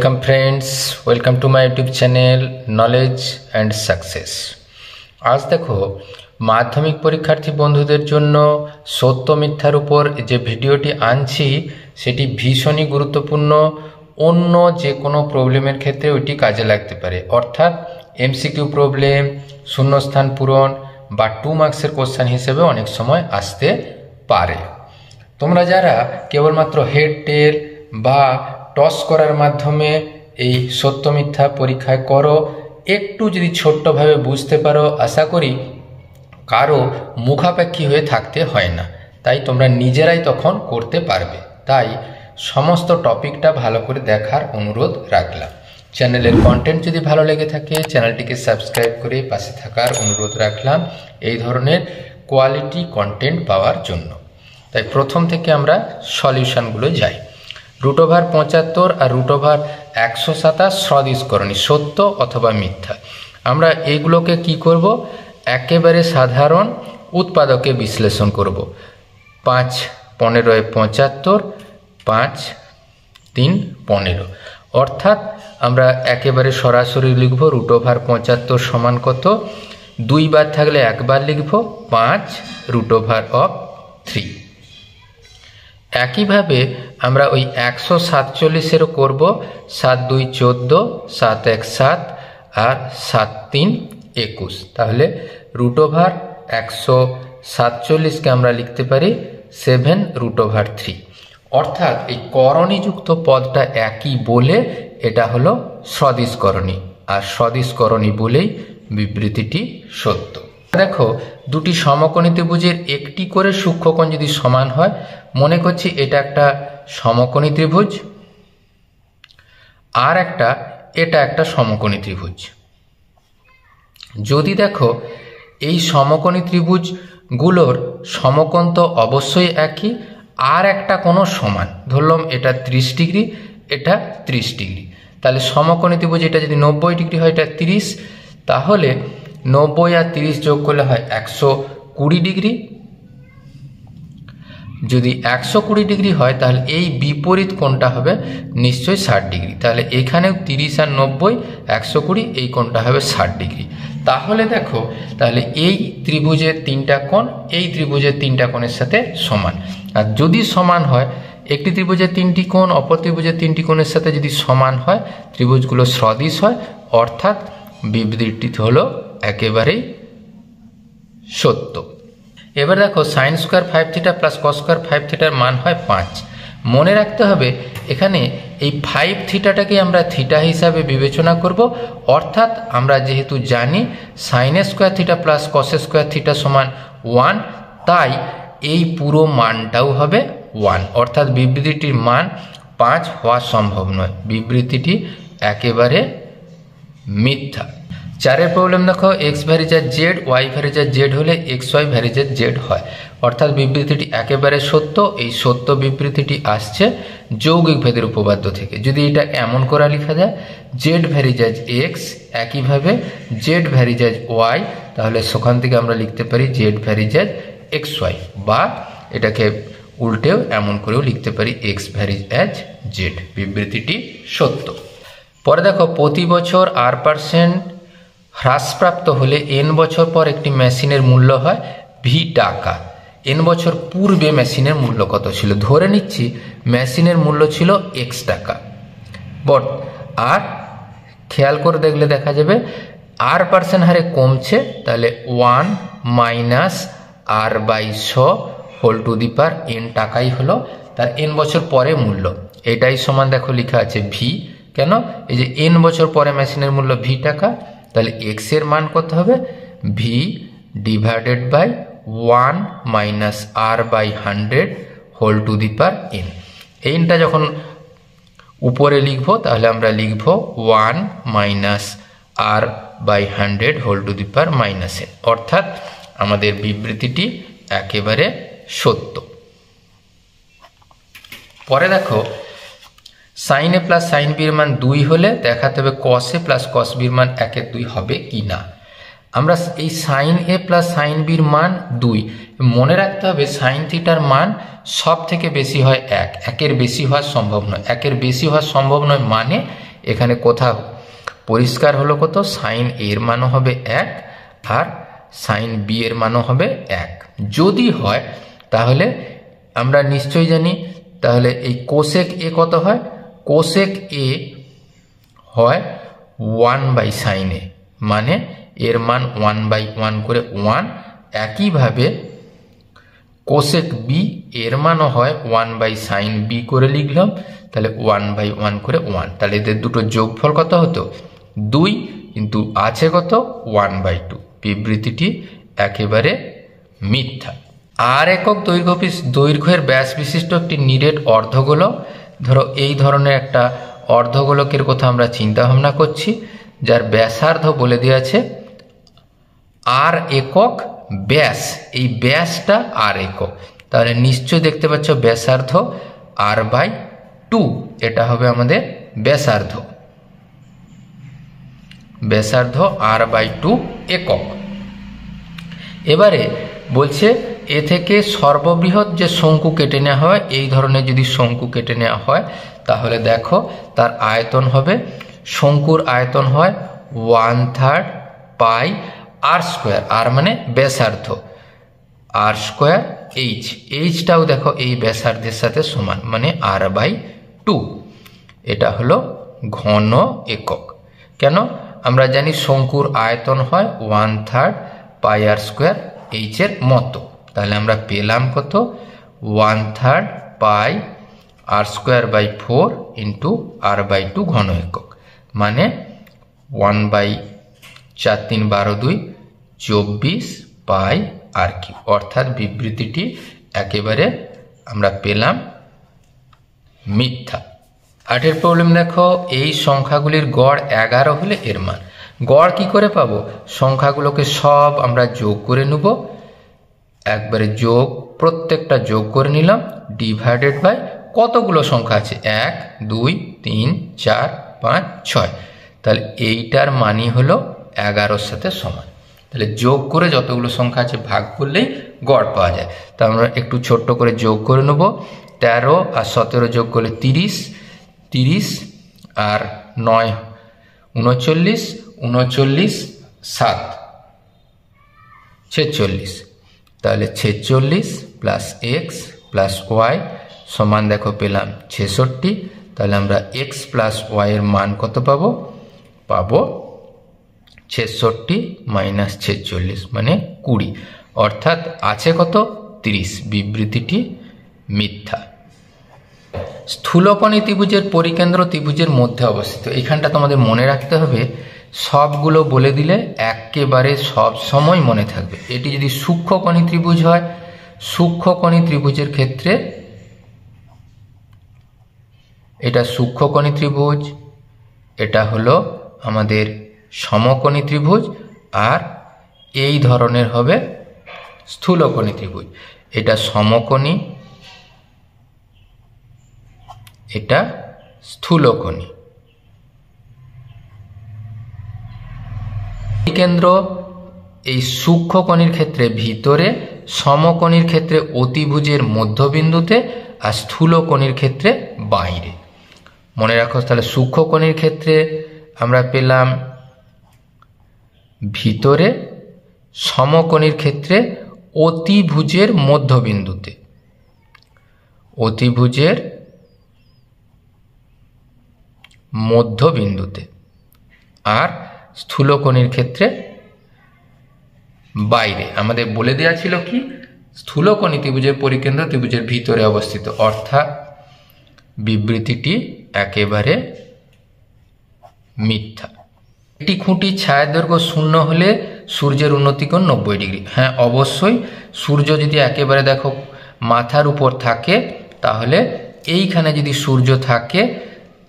Welcome friends, welcome to my YouTube channel Knowledge and Success। আজ দেখো মাধ্যমিক পরীক্ষার্থী বন্ধুদের জন্য সত্য মিথ্যার উপর যে ভিডিওটি আনছি সেটি ভীষণই গুরুত্বপূর্ণ। অন্য যে কোনো প্রবলেমের ক্ষেত্রে ওইটি কাজে লাগতে পারে, অর্থাৎ এমসিকিউ প্রবলেম, শূন্যস্থান পূরণ বা 2 মার্কসের কোশ্চেন হিসেবে অনেক সময় আসতে পারে। তোমরা যারা কেবলমাত্র হেড টেল বা টস করার মাধ্যমে এই সত্য মিথ্যা পরীক্ষায় করো, একটু যদি ছোট্টভাবে বুঝতে পারো, আশা করি কারো মুখাপেক্ষী হয়ে থাকতে হয় না, তাই তোমরা নিজেরাই তখন করতে পারবে। তাই সমস্ত টপিকটা ভালো করে দেখার অনুরোধ রাখলাম। চ্যানেলের কন্টেন্ট যদি ভালো লেগে থাকে চ্যানেলটিকে সাবস্ক্রাইব করে পাশে থাকার অনুরোধ রাখলাম এই ধরনের কোয়ালিটি কন্টেন্ট পাওয়ার জন্য। তাই প্রথম থেকে আমরা সলিউশনগুলো যাই। √75 আর √127 সদিশকরণী, সত্য অথবা মিথ্যা। আমরা এইগুলোকে কি করব, একেবারে সাধারণ উৎপাদকে বিশ্লেষণ করব। 5 15 75, 5 3 15, অর্থাৎ আমরা একেবারে সরাসরি লিখব √75 সমান কত, 2 বার থাকলে 1 বার লিখব 5 √3। একইভাবে আমরা ওই 147-এরও করব, 7 2 14, 7 1 7 আর 7 3 21। তাহলে √147কে আমরা লিখতে পারি 7 √3। অর্থাৎ এই করণীযুক্ত পদটা একই বলে এটা হলো সদিশকরণী, আর সদিশকরণী বলেই বিবৃতিটি সত্য। দেখো, দুটি সমকোণী ত্রিভুজের একটি করে সূক্ষ্মকোণ যদি সমান হয়, মনে করছি এটা একটা সমকোণী ত্রিভুজ আর এটা একটা সমকোণী ত্রিভুজ। যদি দেখো এই সমকোণী ত্রিভুজগুলোর সমকোণ তো অবশ্যই একই, আর একটা কোনো সমান, ধরলাম এটা 30 ডিগ্রি, এটা 30 ডিগ্রি, তাহলে সমকোণী ত্রিভুজ এটা যদি 90 ডিগ্রি হয়, এটা 30, তাহলে 90 আর 30 যোগ করলে হয় 120 ডিগ্রি। যদি 120 ডিগ্রি হয় তাহলে এই বিপরীত কোণটা হবে নিশ্চয়ই 60 ডিগ্রি। তাহলে এখানেও 30 আর 90 120, এই কোণটা হবে 60 ডিগ্রি। তাহলে দেখো, তাহলে এই ত্রিভুজের 3টা কোণ এই ত্রিভুজের 3টা কোণের সাথে সমান। আর যদি সমান হয়, একটি ত্রিভুজের 3টি কোণ অপর ত্রিভুজের 3টি কোণের সাথে যদি সমান হয়, ত্রিভুজগুলো সদিশ হয়, অর্থাৎ বিবৃতিটি হলো একেবারেই সত্য। এবার দেখো, sin² 5θ + cos² 5θ মান হয় 5। মনে রাখতে হবে এখানে এই 5θটাকে আমরা থিটা হিসাবে বিবেচনা করব, অর্থাৎ আমরা যেহেতু জানি sin² θ + cos² θ সমান 1, তাই এই পুরো মানটাও হবে 1, অর্থাৎ বিবৃতিটির মান 5 হওয়া সম্ভব নয়, বিবৃতিটি একেবারে মিথ্যা। 4 প্রবলেম দেখো, x ভ্যারিজার z, y ভ্যারিজার z হলে xy ভ্যারিজার z হয়, অর্থাৎ বিবৃতিটি একেবারে সত্য। এই সত্য বিবৃতিটি আসছে যৌগিক ভেদের উপপাদ্য থেকে। যদি এটা এমন করে লেখা যায় z ভ্যারিজার x, একইভাবে z ভ্যারিজার y, তাহলে সেখান থেকে আমরা লিখতে পারি z ভ্যারিজার xy, বা এটাকে উল্টেও এমন করেও লিখতে পারি x ভ্যারিজার z। বিবৃতিটি সত্য। পরে দেখো, প্রতি বছর r% হ্রাসপ্রাপ্ত হলে n বছর পর একটি মেশিনের মূল্য হয় v টাকা। n বছর পূর্বে মেশিনের মূল্য কত ছিল? ধরে নিচ্ছি মেশিনের মূল্য ছিল x টাকা। আর খেয়াল করে দেখলে দেখা যাবে r% হারে কমছে, তাহলে 1 - r/100 n টাকাই হলো তার n বছর পরে মূল্য। এটাই সমান দেখো লেখা আছে v। কেন? এই যে n বছর পরে মেশিনের মূল্য v টাকা, তাহলে x এর মান কত হবে? v / 1 - r/100 nটা যখন উপরে লিখব তাহলে আমরা লিখব 1 - r/100 n, অর্থাৎ আমাদের বিবৃতিটি একেবারে সত্য। পরে দেখো, sin a + sin b এর মান 2 হলে দেখাতে হবে cos a + cos b এর মান 1/2 হবে কি না। আমরা এই sin a + sin b এর মান 2, মনে রাখতে হবে sin থিটার মান সব থেকে বেশি হয় 1, 1-এর বেশি হওয়া সম্ভব নয়। 1-এর বেশি হওয়া সম্ভব নয় মানে এখানে কোথাও পরিষ্কার হলো কত, সাইন এর মানও হবে 1 আর সাইন বি এর মানও হবে 1। যদি হয় তাহলে আমরা নিশ্চয়ই জানি, তাহলে এই কোসেক এ কত হয়, কোসেক এ হয় 1/sin এ, মানে এর মান 1/1 করে 1। একইভাবে কোসেক বি এর মানও হয় 1/sin বি করে লিখলাম, তাহলে 1/1 করে 1। তাহলে এদের দুটো যোগফল কত হতো 2, কিন্তু আছে কত 1/2। বিবৃতিটি একেবারে মিথ্যা। আর একক দৈর্ঘ্যের ব্যাস বিশিষ্ট একটি নিরেট অর্ধগোলক, ধরো এই ধরনের একটা অর্ধগোলকের কথা আমরা চিন্তা ভাবনা করছি, যার ব্যাসার্ধ বলে দেওয়া আছে আর একক, ব্যাস এই ব্যাসটা আর একক। তাহলে নিশ্চয় দেখতে পাচ্ছ ব্যাসার্ধ r/2, এটা হবে আমাদের ব্যাসার্ধ, ব্যাসার্ধ r/2 একক। এবারে বলছে এ থেকে সর্ববৃহৎ যে শঙ্কু কেটে নেওয়া হয়, এই ধরনের যদি শঙ্কু কেটে নেওয়া হয় তাহলে দেখো তার আয়তন হবে, শঙ্কুর আয়তন হয় 1/3 পাই r², আর মানে ব্যাসার্ধ, r² h, এইচটাও দেখো এই ব্যাসার্ধের সাথে সমান, মানে r/2। এটা হলো ঘন একক। কেন, আমরা জানি শঙ্কুর আয়তন হয় 1/3 পাই r² h এর মতো। তাহলে আমরা পেলাম কত 1/3 পাই r²/4 ইন্টু r/2 ঘন একক, মানে 1/4 3 12 2 24 পাই r3। অর্থাৎ বিবৃতিটি একেবারে আমরা পেলাম মিথ্যা। 8 প্রবলেম দেখো, এই সংখ্যাগুলির গড় 11 হলে এর মান। গড় কি করে পাবো, সংখ্যাগুলোকে সব আমরা যোগ করে নেব, একবারে যোগ, প্রত্যেকটা যোগ করে নিলাম, ডিভাইডেড বাই কতগুলো সংখ্যা আছে 1 2 3 4 5 6, তাহলে এইটার মানই হলো 11-র সাথে সমান। তাহলে যোগ করে যতগুলো সংখ্যা আছে ভাগ করলেই গড় পাওয়া যায়। তা আমরা একটু ছোট্ট করে যোগ করে নেব, 13 আর 17 যোগ করলে 30, 30 আর 9 39, 39 7 46, তাহলে 46 প্লাস এক্স প্লাস ওয়াই সমান দেখো পেলাম 66। তাহলে আমরা এক্স প্লাস ওয়াই এর মান কত পাবো, পাবো 66 মাইনাস 46 মানে 20, অর্থাৎ আছে কত 30। বিবৃতিটি মিথ্যা। স্থূলকোণী ত্রিভুজের পরিকেন্দ্র ত্রিভুজের মধ্যে অবস্থিত। এখানটা তোমাদের মনে রাখতে হবে, সবগুলো বলে দিলে একেবারে সব সময় মনে থাকবে। এটি যদি সূক্ষ্মকোণী ত্রিভুজ হয়, সূক্ষ্মকোণী ত্রিভুজের ক্ষেত্রে এটা সূক্ষ্মকোণী ত্রিভুজ, এটা হলো আমাদের সমকোণী ত্রিভুজ, আর এই ধরনের হবে স্থূলকোণী ত্রিভুজ। এটা সমকোণী, এটা স্থূলকোণী। কেন্দ্র এই সূক্ষ্মকোণীর ক্ষেত্রে ভিতরে, সমকোণীর ক্ষেত্রে অতিভুজের মধ্যবিন্দুতে, আর স্থূলকোণীর ক্ষেত্রে বাইরে। মনে রাখো, তাহলে সূক্ষ্মকোণীর ক্ষেত্রে আমরা পেলাম ভিতরে, সমকোণীর ক্ষেত্রে অতিভুজের মধ্যবিন্দুতে, অতিভুজের মধ্যবিন্দুতে, আর স্থূলকোণীর ক্ষেত্রে বাইরে। আমাদের বলে দেওয়া ছিল কি, স্থূলকোণী ত্রিভুজের পরিকেন্দ্র ত্রিভুজের ভিতরে অবস্থিত, অর্থাৎ বিবৃতিটি একেবারে মিথ্যা। একটি খুঁটির ছায়ার দৈর্ঘ্য 0 হলে সূর্যের উন্নতিকোণ 90 ডিগ্রি। হ্যাঁ, অবশ্যই সূর্য যদি একেবারে দেখো মাথার উপর থাকে, তাহলে এইখানে যদি সূর্য থাকে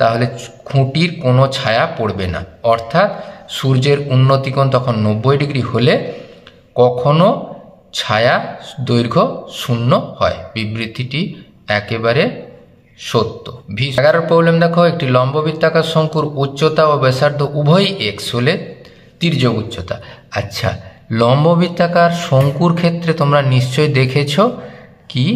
তাহলে খুঁটির কোনো ছায়া পড়বে না, অর্থাৎ সূর্যের উন্নতিকোণ তখন 90 ডিগ্রি হলে কখনো ছায়া দৈর্ঘ্য 0 হয়। বিবৃতিটি একেবারে সত্য। 11 প্রবলেম দেখো, একটি লম্ববৃত্তাকার শঙ্কুর উচ্চতা ও ব্যাসার্ধ উভয়ই এক্স হলে তির্যক উচ্চতা। আচ্ছা, লম্ববৃত্তাকার শঙ্কুর ক্ষেত্রে তোমরা নিশ্চয়ই দেখেছ কি,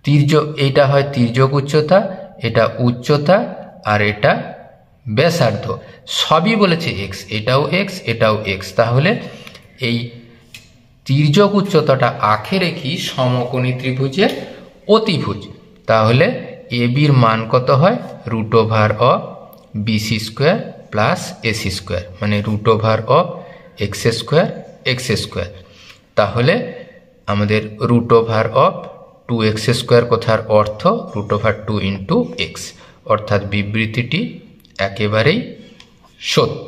তির্যক, এইটা হয় তির্যক উচ্চতা, এটা উচ্চতা, আর এটা ব্যাসার্ধ, সবই বলেছে এক্স, এটাও এক্স, এটাও এক্স। তাহলে এই তির্যক উচ্চতাটা আঁকে রেখি সমকোণী ত্রিভুজের অতিভুজ। তাহলে এ বির মান কত হয়? √অফ BC square plus AC square, মানে √অফ এক্স স্কোয়ার এক্স স্কোয়ার। তাহলে আমাদের √অফ 2x স্কোয়ার কথার অর্থ √2 ইন্টু এক্স, অর্থাৎ বিবৃতিটি একেবারেই সত্য।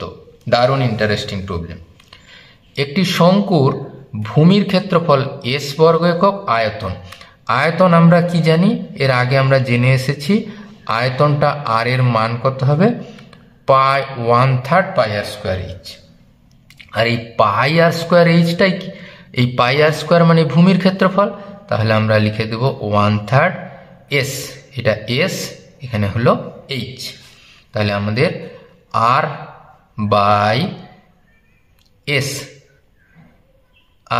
দারুণ ইন্টারেস্টিং প্রবলেম। একটি শঙ্কুর ভূমির ক্ষেত্রফল এস বর্গ একক আয়তন। আয়তন আমরা কি জানি? এর আগে আমরা জেনে এসেছি আয়তনটা আর এর মান কত হবে? 1/3 পাই আর স্কোয়ার এইচ। আর এই পাই আর স্কোয়ার এইচটাই কি? এই পাই আর স্কোয়ার মানে ভূমির ক্ষেত্রফল। তাহলে আমরা লিখে দেব 1/3 এস, এটা এস, এখানে হলো এইচ। তাহলে আমাদের আর বাই এস,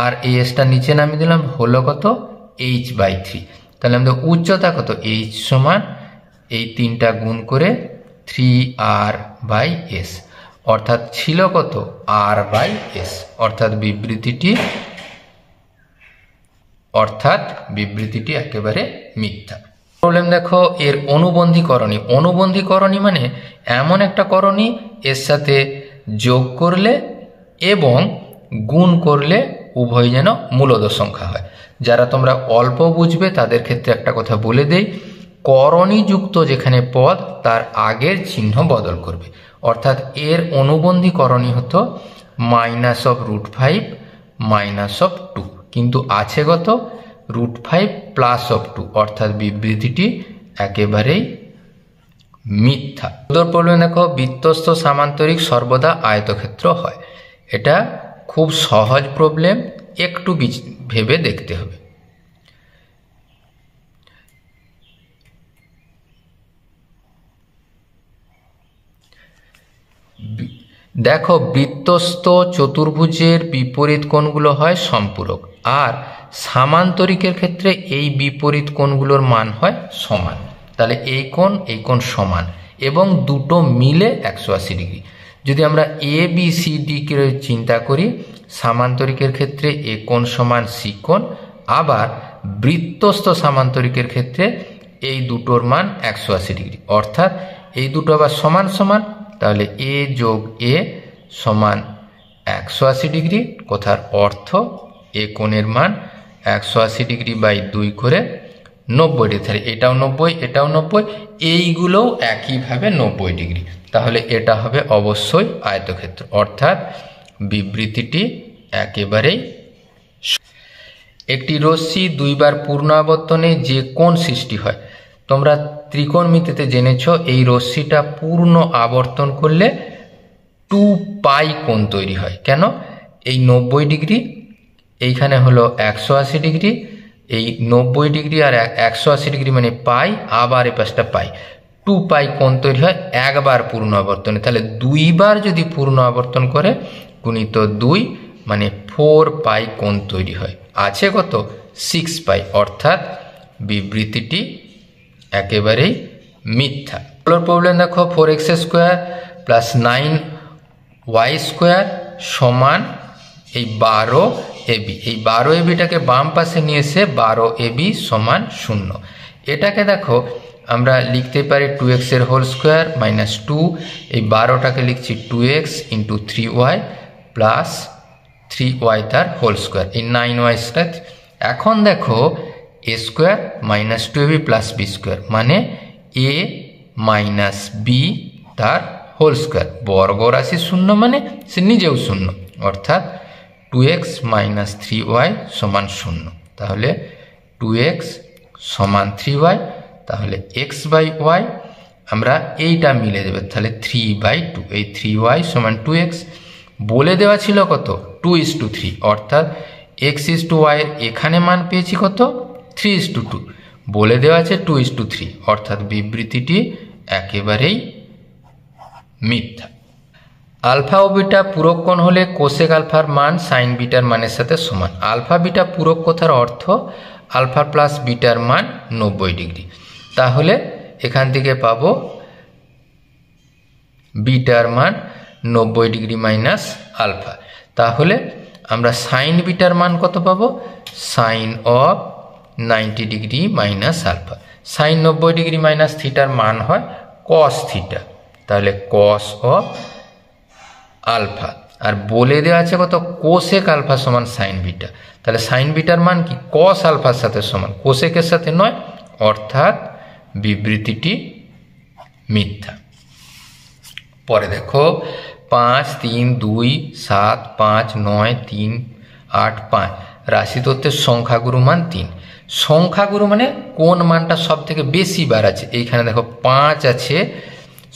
আর এই এসটা নিচে নামিয়ে দিলাম, হলো কত? h/3। তাহলে আমাদের উচ্চতা কত? h সমান এই 3টা গুণ করে 3r/s, অর্থাৎ ছিল কত? r/s, অর্থাৎ বিবৃতিটি একেবারে মিথ্যা। প্রবলেম দেখো, এর অনুবন্ধীকরণী। অনুবন্ধীকরণী মানে এমন একটা করণী এর সাথে যোগ করলে এবং গুণ করলে উভয় যেন মূলদ সংখ্যা হয়। যারা তোমরা অল্প বুঝবে তাদের ক্ষেত্রে একটা কথা বলে দেই, করণীযুক্ত যেখানে পদ তার আগের চিহ্ন বদল করবে। অর্থাৎ এর অনুবন্ধীকরণী হতো -√5 -2, কিন্তু আছে কত? √5 +2, অর্থাৎ বিবৃতিটি একেবারেই মিথ্যা। উত্তর প্রবলেম দেখো, বৃত্তস্থ সামান্তরিক সর্বদা আয়তক্ষেত্র হয়। এটা খুব সহজ প্রবলেম, একটু ভেবে দেখতে হবে। দেখো, বৃত্তস্থ চতুর্ভুজের বিপরীত কোণগুলো হয় সম্পূরক, আর সামান্তরিকের ক্ষেত্রে এই বিপরীত কোণগুলোর মান হয় সমান। তাহলে এই কোণ সমান এবং দুটো মিলে 180 ডিগ্রি। যদি আমরা এ বি সি ডি কে চিন্তা করি, সামান্তরিকের ক্ষেত্রে এ কোণ সমান সি কোণ, আবার বৃত্তস্থ সামান্তরিকের ক্ষেত্রে এই দুটোর মান 180 ডিগ্রি, অর্থাৎ এই দুটো আবার সমান সমান। তাহলে এ যোগ এ সমান 180 ডিগ্রি, কথার অর্থ এ কোণের মান 180 ডিগ্রি বাই 2 করে 90 ডিগ্রি। তাহলে এটাও 90, এটাও 90, এইগুলোও একইভাবে 90 ডিগ্রি। তাহলে এটা হবে অবশ্যই আয়তক্ষেত্র, অর্থাৎ বিবৃতিটি একেবারেই। একটি রশ্মি দুইবার পূর্ণ আবর্তনে যে কোণ সৃষ্টি হয়। তোমরা ত্রিকোণমিতিতে জেনেছ এই রশ্মিটা পূর্ণ আবর্তন করলে 2π কোণ তৈরি হয়। কেন? এই 90 ডিগ্রি, এইখানে হলো 180 ডিগ্রি, এই 90 ডিগ্রি আর 180 ডিগ্রি মানে পাই, আবার এ পাশটা পাই, 2π কোণ তৈরি হয় একবার পূর্ণ আবর্তনে। তাহলে দুইবার যদি পূর্ণ আবর্তন করে গুণিত 2 মানে 4π কোণ তৈরি হয়। আছে কত? 6π, অর্থাৎ বিবৃতিটি একেবারেই মিথ্যা। প্রবলেম দেখো, 4x² + 9y² সমান এই 12ab। এই 12abটাকে বাম পাশে নিয়ে এসে 12ab সমান 0। এটাকে দেখো আমরা লিখতে পারি 2x এর হোল স্কোয়ার -2, এই 12টাকে লিখছি 2x × 3y প্লাস 3y তার হোল স্কোয়ার, এই 9y²। এখন দেখো a² -2ab + b² মানে a - b তার হোল স্কোয়ার। বর্গ রাশি 0 মানে সে নিজেও 0, অর্থাৎ 2x - 3y সমান 0। তাহলে 2x সমান 3y, তাহলে x/y আমরা এইটা মিলে দেবে, তাহলে 3/2। এই 3y সমান 2x, বলে দেওয়া ছিল কত? 2:3, অর্থাৎ x/y এর এখানে মান পেয়েছি কত? 3:2, বলে দেওয়া আছে 2:3, অর্থাৎ বিবৃতিটি একেবারেই মিথ্যা। আলফা ও বিটা পূরক কোণ হলে কোসেক আলফার মান সাইন বিটার মানের সাথে সমান। আলফা বিটা পূরক কথার অর্থ আলফা প্লাস বিটার মান 90 ডিগ্রি। তাহলে এখান থেকে পাবো বিটার মান 90 ডিগ্রি মাইনাস আলফা। তাহলে আমরা সাইন বিটার মান কত পাবো? Sine of 90 degree minus alpha. Sine 90 degree minus থিটার মান হয় কস থিটা, তাহলে কস অফ আলফা। আর বলে দেওয়া আছে কত? কোসেক আলফা সমান সাইন বিটা। তাহলে সাইন বিটার মান কি? কস আলফার সাথে সমান, কোসেকের সাথে নয়, অর্থাৎ বিবৃতিটি মিথ্যা। পরে দেখো 5, 3, 2, 7, 5, 9, 3, 8, 5 রাশি তত্ত্বের সংখ্যাগুরু মান 3। সংখ্যাগুরু মানে কোন মানটা সব থেকে বেশি বার আছে? এইখানে দেখো 5 আছে,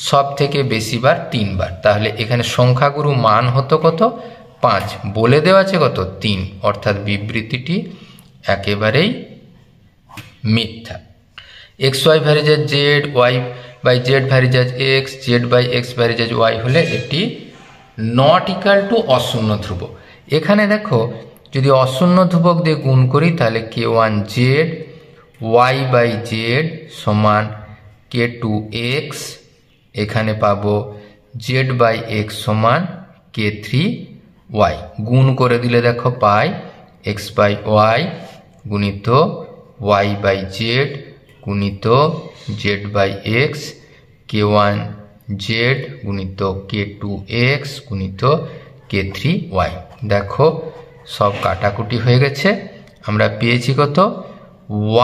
সব থেকে বেশি বার 3 বার। তাহলে এখানে সংখ্যাগুরু মান হতো কত? 5, বলে দেওয়া আছে কত? 3, অর্থাৎ বিবৃতিটি একেবারেই মিথ্যা। X Y varies as Z, Y by Z varies as X, Z by X varies as Y হলে এটি নট ইকাল টু অশূন্য ধ্রুবক। এখানে দেখো যদি অশূন্য ধ্রুবক দিয়ে গুণ করি তাহলে k1 Z Y by Z সমান k2 এক্স, এখানে পাবো জেড বাই এক্স সমান k3 ওয়াই। গুণ করে দিলে দেখো পাই এক্স বাই ওয়াই গুণিত ওয়াই বাই জেড গুণিত Z by X, k1 Z গুণিত k2 এক্স গুণিত k3 ওয়াই। দেখো সব কাটাকুটি হয়ে গেছে, আমরা পেয়েছি কত?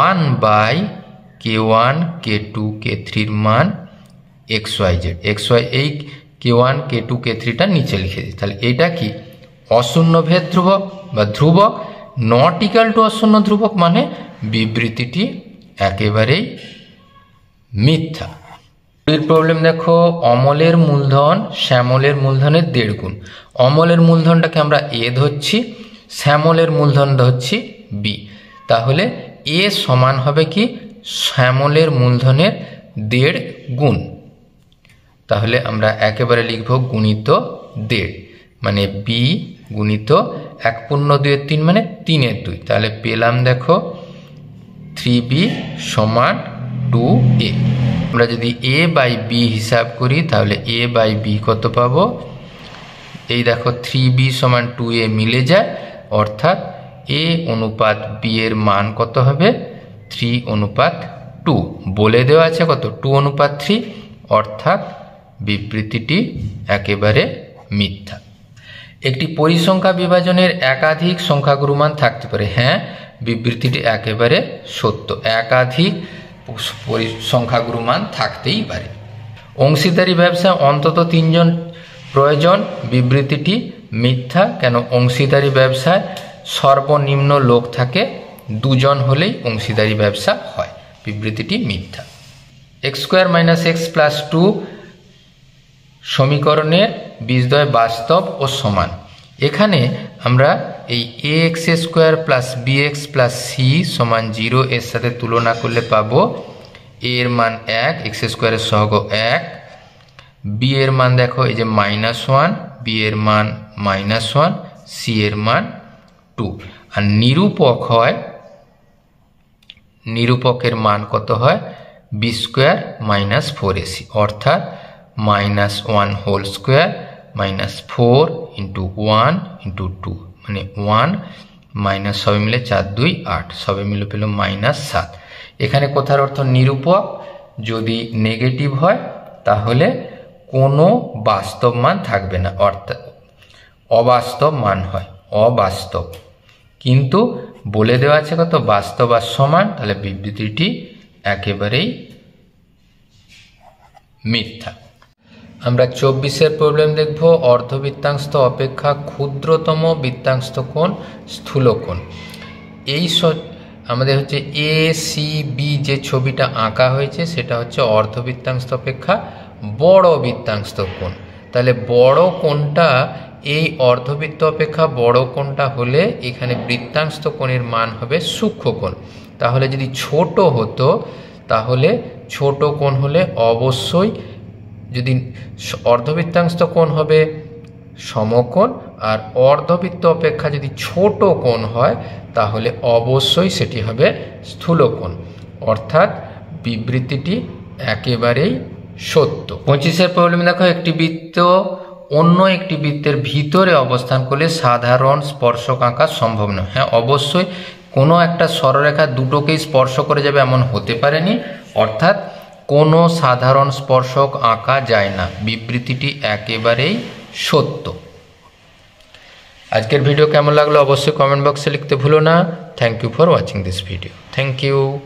1 বাই k1 k2 k3 মান X Y Z. X Y এই k1 k2 k3টা নিচে লিখে দিই। তাহলে এটা কি? অশূন্য ভেদ ধ্রুবক বা ধ্রুবক, নট ইকাল টু অশূন্য ধ্রুবক, মানে বিবৃতিটি একেবারেই মিথ্যা। এর প্রবলেম দেখো, অমলের মূলধন শ্যামলের মূলধনের 1.5 গুণ। অমলের মূলধনটাকে আমরা এ ধরছি, শ্যামলের মূলধন ধরছি বি। তাহলে এ সমান হবে কি? শ্যামলের মূলধনের 1.5 গুণ। তাহলে আমরা একেবারে লিখব গুণিত 1.5, মানে বি গুণিত 1 পূর্ণ 2 3 মানে 3 2। তাহলে পেলাম দেখো 3b সমান 2a। আমরা যদি a বাই বি হিসাব করি তাহলে a বাই বি কত পাবো? এই দেখো 3b সমান 2a মিলে যায়, অর্থাৎ a অনুপাত b এর মান কত হবে? 3:2। বলে দেওয়া আছে কত? 2:3, অর্থাৎ বিবৃতিটি একেবারে মিথ্যা। একটি পরিসংখ্যা বিভাজনের একাধিক সংখ্যাগুরু মান থাকতে পারে। হ্যাঁ, বিবৃতিটি একেবারে সত্য, একাধিক সংখ্যাগুরু মান থাকতেই পারে। অংশীদারি ব্যবসায় অন্তত 3 জন প্রয়োজন, বিবৃতিটি মিথ্যা। কেন? অংশীদারি ব্যবসায় সর্বনিম্ন লোক থাকে 2 জন হলেই অংশীদারি ব্যবসা হয়, বিবৃতিটি মিথ্যা। x² - x + 2 সমীকরণের বীজদ্বয় বাস্তব ও সমান। এখানে আমরা এই ax² + bx + c সমান 0 এর সাথে তুলনা করলে পাবো a এর মান 1, x² এর সহগ 1, b এর মান দেখো এই যে -1, b এর মান -1, c এর মান 2। আর নিরূপক হয়, নিরূপকের মান কত হয়? b² - 4ac, অর্থাৎ -1 হোল স্কোয়ার -4 × 1 × 2 মানে 1 মাইনাস সবে মিলে 4 2 8, সবে মিলে পেল -7। এখানে কথার অর্থ নিরূপক যদি নেগেটিভ হয় তাহলে কোনো বাস্তব মান থাকবে না, অর্থাৎ অবাস্তব মান হয়, অবাস্তব। কিন্তু বলে দেওয়া আছে কত? বাস্তব আর সমান, তাহলে বিবৃতিটি একেবারেই মিথ্যা। আমরা 24-এর প্রবলেম দেখব। অর্ধবৃত্তাংশ অপেক্ষা ক্ষুদ্রতম বৃত্তাংশ কোণ স্থূলকোণ। এই আমাদের হচ্ছে ACB যে ছবিটা আঁকা হয়েছে সেটা হচ্ছে অর্ধবৃত্তাংশ অপেক্ষা বড় বৃত্তাংশ কোণ। তাহলে বড় কোণটা, এই অর্ধবৃত্ত অপেক্ষা বড় কোণটা হলে এখানে বৃত্তাংশ কোণের মান হবে সূক্ষ্মকোণ। তাহলে যদি ছোট হতো তাহলে ছোট কোণ হলে অবশ্যই, যদি অর্ধবৃত্তাংশ কোণ হবে সমকোণ আর অর্ধবৃত্ত অপেক্ষা যদি ছোট কোণ হয় তাহলে অবশ্যই সেটি হবে স্থূলকোণ, অর্থাৎ বিবৃতিটি একেবারেই সত্য। 25 প্রবলেম দেখো, একটি বৃত্ত অন্য একটি বৃত্তের ভিতরে অবস্থান করলে সাধারণ স্পর্শক আঁকা সম্ভব নয়। হ্যাঁ, অবশ্যই কোনো একটা সরলরেখা দুটোকেই স্পর্শ করে যাবে এমন হতে পারেনি, অর্থাৎ কোনো সাধারণ স্পর্শক আঁকা যায় না। বিবৃতিটি একেবারেই সত্য। আজকের ভিডিও কেমন লাগলো অবশ্যই কমেন্ট বক্সে লিখতে ভুলো না। Thank you for watching this video. Thank you.